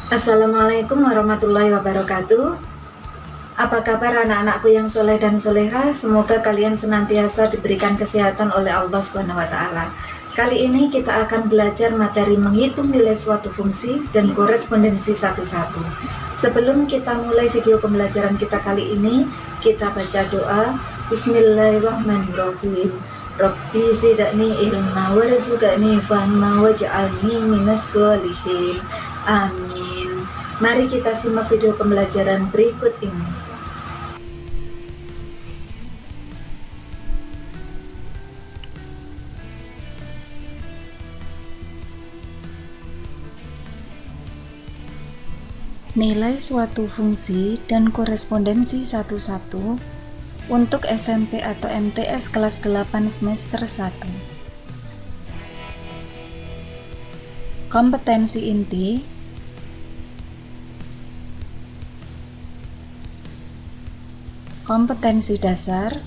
Assalamualaikum warahmatullahi wabarakatuh. Apa kabar anak-anakku yang soleh dan soleha? Semoga kalian senantiasa diberikan kesehatan oleh Allah SWT. Kali ini kita akan belajar materi menghitung nilai suatu fungsi dan korespondensi satu-satu. Sebelum kita mulai video pembelajaran kita kali ini, kita baca doa. Bismillahirrahmanirrahim. Rabbi zidni ilma warzuqni fahma waj'alni minas sholihin. Amin. Mari kita simak video pembelajaran berikut ini. Nilai suatu fungsi dan korespondensi satu-satu untuk SMP atau MTS kelas 8 semester 1. Kompetensi inti, kompetensi dasar,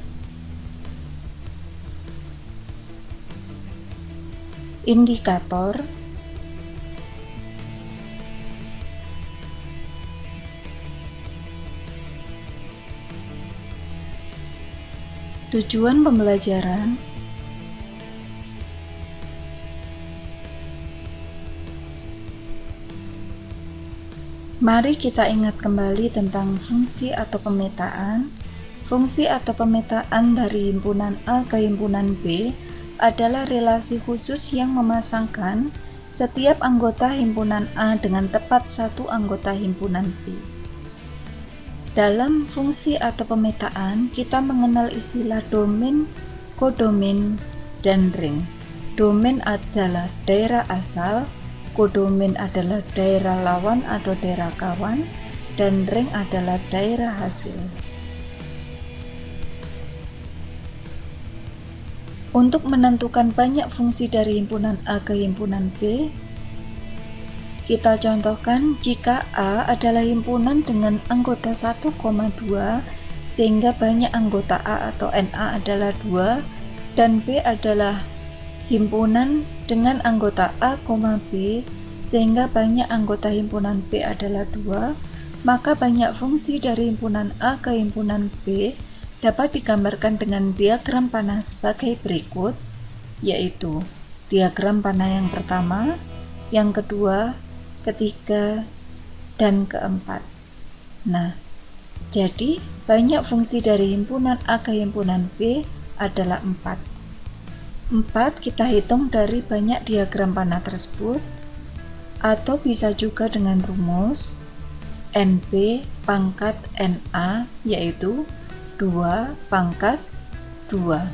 indikator, tujuan pembelajaran, mari kita ingat kembali tentang fungsi atau pemetaan. Fungsi atau pemetaan dari himpunan A ke himpunan B adalah relasi khusus yang memasangkan setiap anggota himpunan A dengan tepat satu anggota himpunan B. Dalam fungsi atau pemetaan, kita mengenal istilah domain, kodomain, dan ring. Domain adalah daerah asal, kodomain adalah daerah lawan atau daerah kawan, dan ring adalah daerah hasil. Untuk menentukan banyak fungsi dari himpunan A ke himpunan B, kita contohkan jika A adalah himpunan dengan anggota 1,2 sehingga banyak anggota A atau NA adalah 2, dan B adalah himpunan dengan anggota A, B sehingga banyak anggota himpunan B adalah 2, maka banyak fungsi dari himpunan A ke himpunan B dapat digambarkan dengan diagram panah sebagai berikut, yaitu diagram panah yang pertama, yang kedua, ketiga, dan keempat. Nah, jadi banyak fungsi dari himpunan A ke himpunan B adalah 4. 4 kita hitung dari banyak diagram panah tersebut, atau bisa juga dengan rumus NB pangkat NA, yaitu 2 pangkat 2.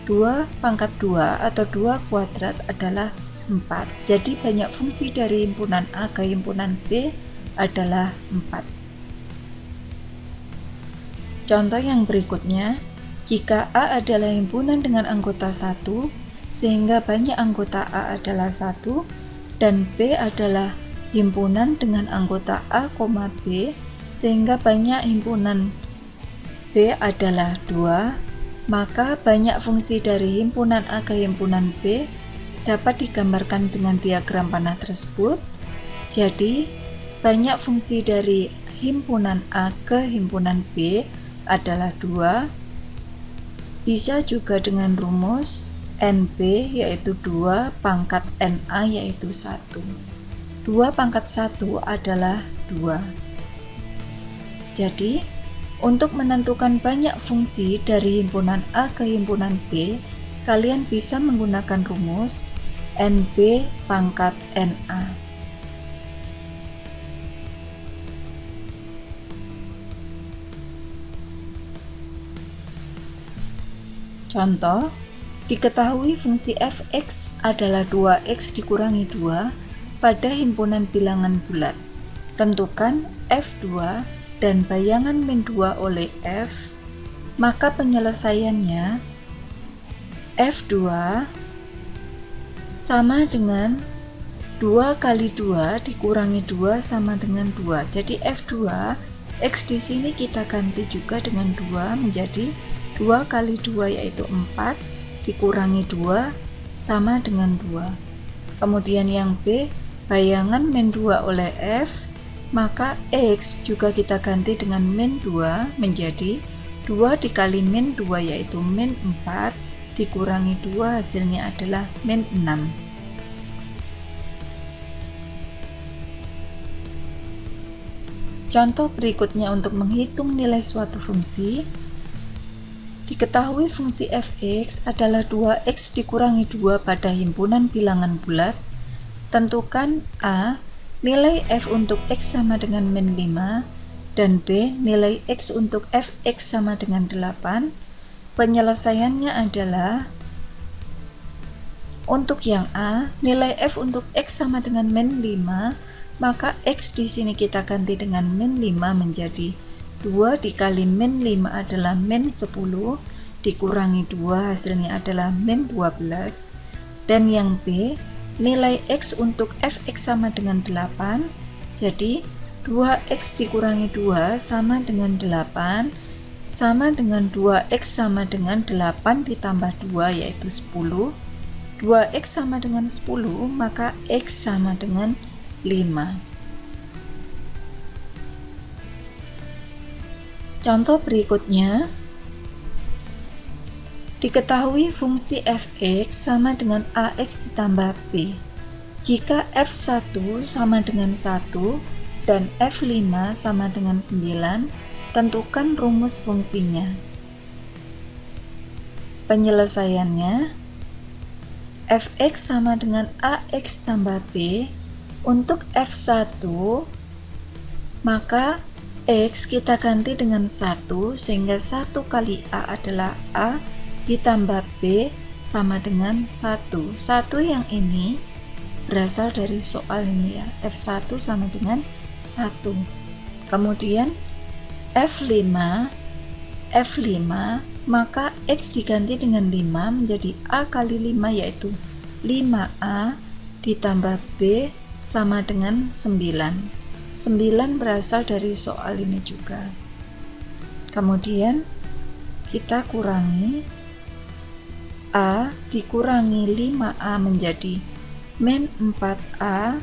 2 pangkat 2 atau 2 kuadrat adalah 4. Jadi banyak fungsi dari himpunan A ke himpunan B adalah 4. Contoh yang berikutnya, jika A adalah himpunan dengan anggota 1 sehingga banyak anggota A adalah 1, dan B adalah himpunan dengan anggota A, B sehingga banyak himpunan B adalah 2, maka banyak fungsi dari himpunan A ke himpunan B dapat digambarkan dengan diagram panah tersebut. Jadi, banyak fungsi dari himpunan A ke himpunan B adalah 2. Bisa juga dengan rumus NB, yaitu 2 pangkat NA, yaitu 1. 2 pangkat 1 adalah 2. Jadi, untuk menentukan banyak fungsi dari himpunan A ke himpunan B, kalian bisa menggunakan rumus NB pangkat NA. Contoh, diketahui fungsi fx adalah 2x dikurangi 2 pada himpunan bilangan bulat. Tentukan F2 dan bayangan min 2 oleh F, maka penyelesaiannya F2 sama dengan 2 kali 2 dikurangi 2 sama dengan 2. Jadi F2, X di sini kita ganti juga dengan 2 menjadi 2 kali 2 yaitu 4 dikurangi 2 sama dengan 2. Kemudian yang B, bayangan min 2 oleh F, maka X juga kita ganti dengan min 2 menjadi 2 dikali min 2 yaitu min 4 dikurangi 2 hasilnya adalah min 6. Contoh berikutnya untuk menghitung nilai suatu fungsi. Diketahui fungsi f(x) adalah 2x dikurangi 2 pada himpunan bilangan bulat. Tentukan A, nilai f untuk x sama dengan min 5, dan B, nilai x untuk fx sama dengan 8. Penyelesaiannya adalah untuk yang A, nilai f untuk x sama dengan min 5, maka x di sini kita ganti dengan min 5 menjadi 2 dikali min 5 adalah min 10 dikurangi 2 hasilnya adalah min 12. Dan yang B, nilai x untuk fx sama dengan 8, jadi 2x dikurangi 2 sama dengan 8 sama dengan 2x sama dengan 8 ditambah 2 yaitu 10. 2x sama dengan 10 maka x sama dengan 5. Contoh berikutnya, diketahui fungsi f(x) sama dengan ax ditambah b. Jika f1 sama dengan 1 dan f5 sama dengan 9, tentukan rumus fungsinya. Penyelesaiannya, fx sama dengan ax tambah b. Untuk f1, maka x kita ganti dengan 1 sehingga 1 kali a adalah a ditambah b sama dengan 1. 1 yang ini berasal dari soal ini ya, f1 sama dengan 1. Kemudian f5, maka x diganti dengan 5 menjadi a kali 5 yaitu 5a ditambah b sama dengan 9. 9 berasal dari soal ini juga. Kemudian kita kurangi a dikurangi 5a menjadi min 4a,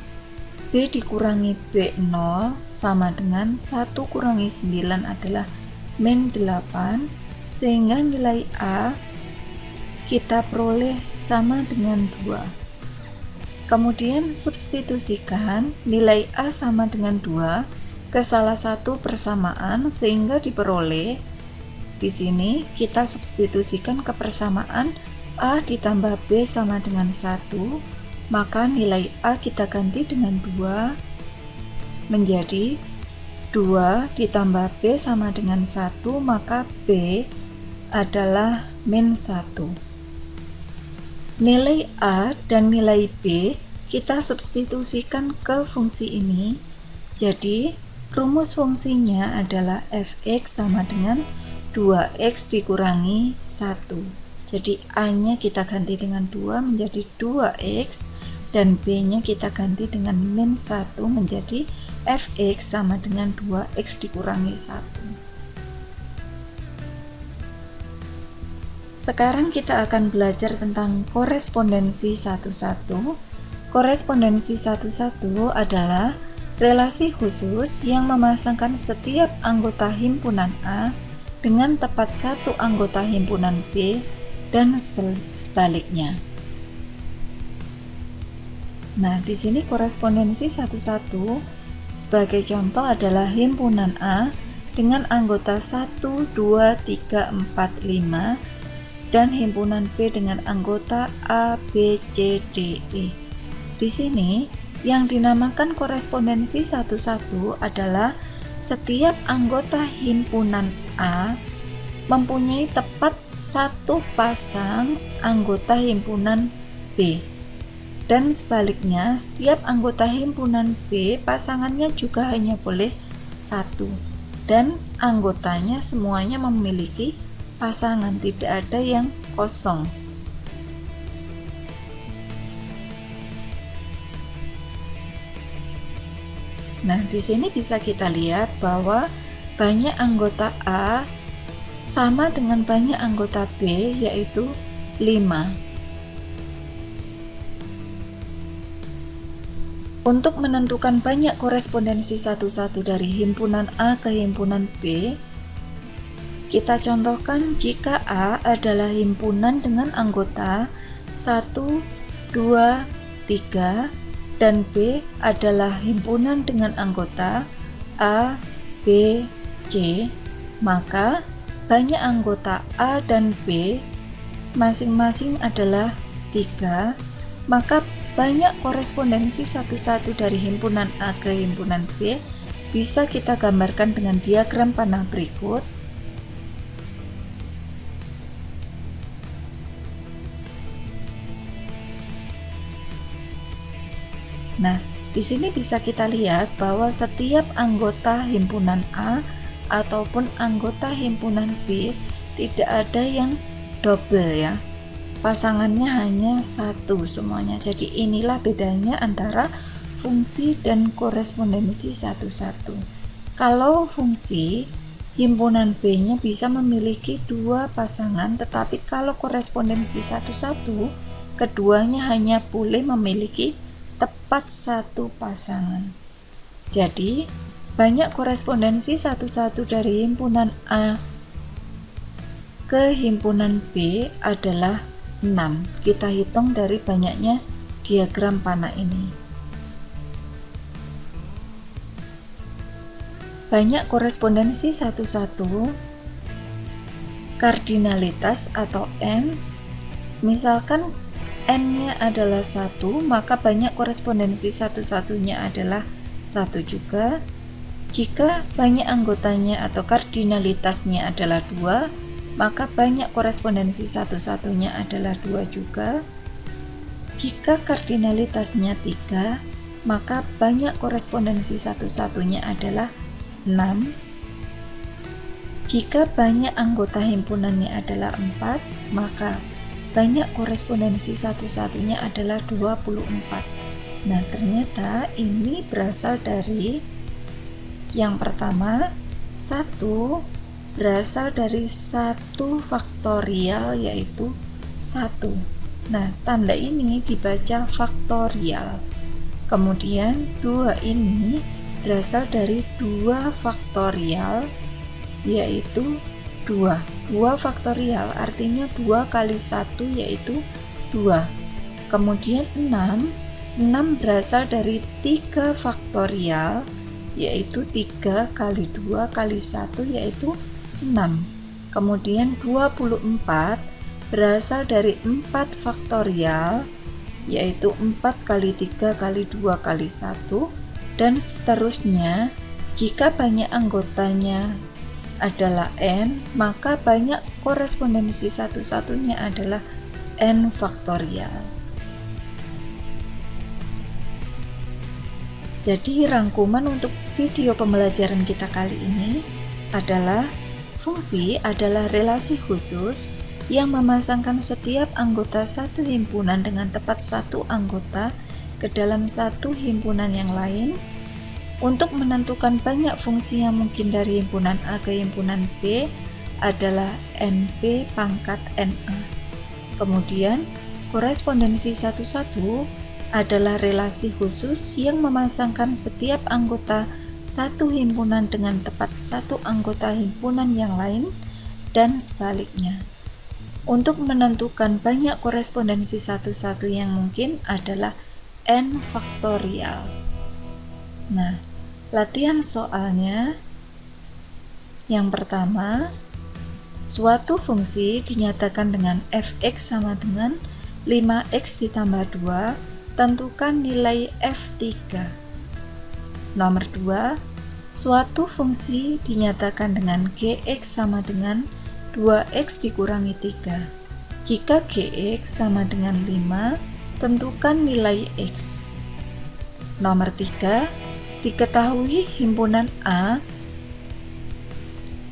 b dikurangi b0 sama dengan 1 kurangi 9 adalah min 8, sehingga nilai a kita peroleh sama dengan 2. Kemudian substitusikan nilai a sama dengan 2 ke salah satu persamaan sehingga diperoleh. Di sini kita substitusikan ke persamaan a ditambah b sama dengan 1, maka nilai a kita ganti dengan 2 menjadi 2 ditambah b sama dengan 1, maka b adalah min 1. Nilai a dan nilai b kita substitusikan ke fungsi ini. Jadi rumus fungsinya adalah fx sama dengan 2x dikurangi 1. Jadi a-nya kita ganti dengan 2 menjadi 2x dan b-nya kita ganti dengan min 1 menjadi fx sama dengan 2x dikurangi 1. Sekarang kita akan belajar tentang korespondensi satu-satu. Korespondensi satu-satu adalah relasi khusus yang memasangkan setiap anggota himpunan A dengan tepat satu anggota himpunan B dan sebaliknya. Nah, di sini korespondensi satu-satu sebagai contoh adalah himpunan A dengan anggota 1, 2, 3, 4, 5 dan himpunan B dengan anggota A, B, C, D, E. Di sini yang dinamakan korespondensi satu-satu adalah setiap anggota himpunan A mempunyai tepat satu pasang anggota himpunan B. Dan sebaliknya, setiap anggota himpunan B pasangannya juga hanya boleh satu, dan anggotanya semuanya memiliki pasangan, tidak ada yang kosong. Nah, di sini bisa kita lihat bahwa banyak anggota A sama dengan banyak anggota B, yaitu 5. Untuk menentukan banyak korespondensi satu-satu dari himpunan A ke himpunan B, kita contohkan jika A adalah himpunan dengan anggota 1, 2, 3, dan B adalah himpunan dengan anggota A, B, C, maka banyak anggota A dan B masing-masing adalah 3, maka banyak korespondensi satu-satu dari himpunan A ke himpunan B bisa kita gambarkan dengan diagram panah berikut. Nah, di sini bisa kita lihat bahwa setiap anggota himpunan A ataupun anggota himpunan B tidak ada yang double ya. Pasangannya hanya satu semuanya. Jadi inilah bedanya antara fungsi dan korespondensi satu-satu. Kalau fungsi, himpunan B-nya bisa memiliki 2 pasangan, tetapi kalau korespondensi satu-satu, keduanya hanya boleh memiliki tepat 1 pasangan. Jadi banyak korespondensi satu-satu dari himpunan A ke himpunan B adalah 6. Kita hitung dari banyaknya diagram panah ini. Banyak korespondensi satu-satu kardinalitas atau N, misalkan N-nya adalah 1, maka banyak korespondensi satu-satunya adalah 1 juga. Jika banyak anggotanya atau kardinalitasnya adalah 2, maka banyak korespondensi satu-satunya adalah 2 juga. Jika kardinalitasnya 3, maka banyak korespondensi satu-satunya adalah 6. Jika banyak anggota himpunannya adalah 4, maka banyak korespondensi satu-satunya adalah 24. Nah, ternyata ini berasal dari yang pertama, 1 berasal dari 1 faktorial, yaitu 1. Nah, tanda ini dibaca faktorial. Kemudian 2 ini berasal dari 2 faktorial, yaitu 2. 2 faktorial artinya 2 kali 1 yaitu 2. Kemudian 6 berasal dari 3 faktorial, yaitu 3 kali 2 kali 1 yaitu 6. Kemudian 24 berasal dari 4 faktorial, yaitu 4 kali 3 kali 2 kali 1, dan seterusnya. Jika banyak anggotanya adalah N, maka banyak korespondensi satu-satunya adalah N faktorial. Jadi rangkuman untuk video pembelajaran kita kali ini adalah fungsi adalah relasi khusus yang memasangkan setiap anggota satu himpunan dengan tepat satu anggota ke dalam satu himpunan yang lain untuk menentukan banyak fungsi yang mungkin dari himpunan A ke himpunan B adalah NP pangkat NA. Kemudian korespondensi satu-satu adalah relasi khusus yang memasangkan setiap anggota satu himpunan dengan tepat satu anggota himpunan yang lain dan sebaliknya. Untuk menentukan banyak korespondensi satu-satu yang mungkin adalah N faktorial. Nah, latihan soalnya yang pertama, suatu fungsi dinyatakan dengan fx sama dengan 5x ditambah 2, tentukan nilai f3. Nomor 2, suatu fungsi dinyatakan dengan gx sama dengan 2x dikurangi 3. Jika gx sama dengan 5, tentukan nilai X. Nomor 3, diketahui himpunan A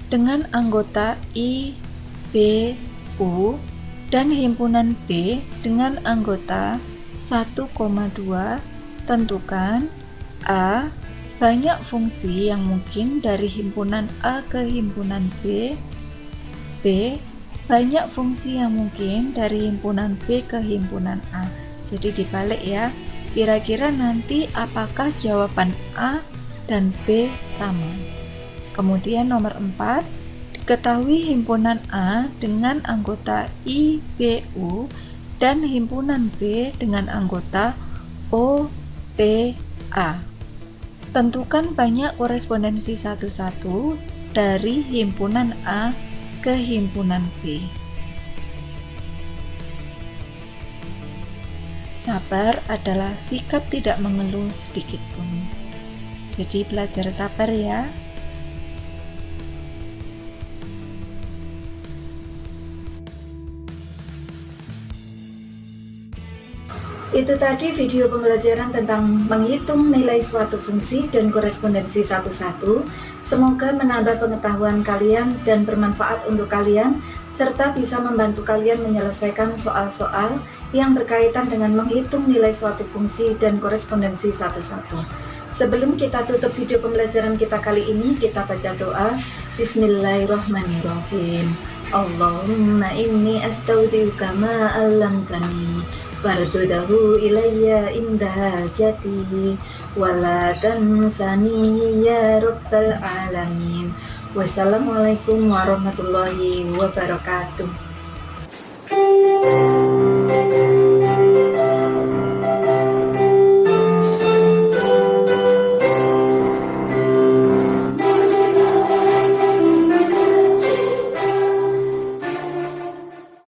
dengan anggota I, B, U, dan himpunan B dengan anggota 1,2, tentukan A. Banyak fungsi yang mungkin dari himpunan A ke himpunan B. B. Banyak fungsi yang mungkin dari himpunan B ke himpunan A. Jadi dibalik ya, kira-kira nanti apakah jawaban A dan B sama. Kemudian nomor 4, diketahui himpunan A dengan anggota I, B, U dan himpunan B dengan anggota O, P, A. Tentukan banyak korespondensi satu-satu dari himpunan A ke himpunan B. Sabar adalah sikap tidak mengeluh sedikit pun. Jadi belajar sabar ya. Itu tadi video pembelajaran tentang menghitung nilai suatu fungsi dan korespondensi satu-satu. Semoga menambah pengetahuan kalian dan bermanfaat untuk kalian, serta bisa membantu kalian menyelesaikan soal-soal yang berkaitan dengan menghitung nilai suatu fungsi dan korespondensi satu-satu. Sebelum kita tutup video pembelajaran kita kali ini, kita baca doa. Bismillahirrahmanirrahim. Allahumma inni astaudiuka ma 'allamtani wardudahu ilayya indah jati wala tansani ya rabbal alamin. Wassalamualaikum warahmatullahi wabarakatuh.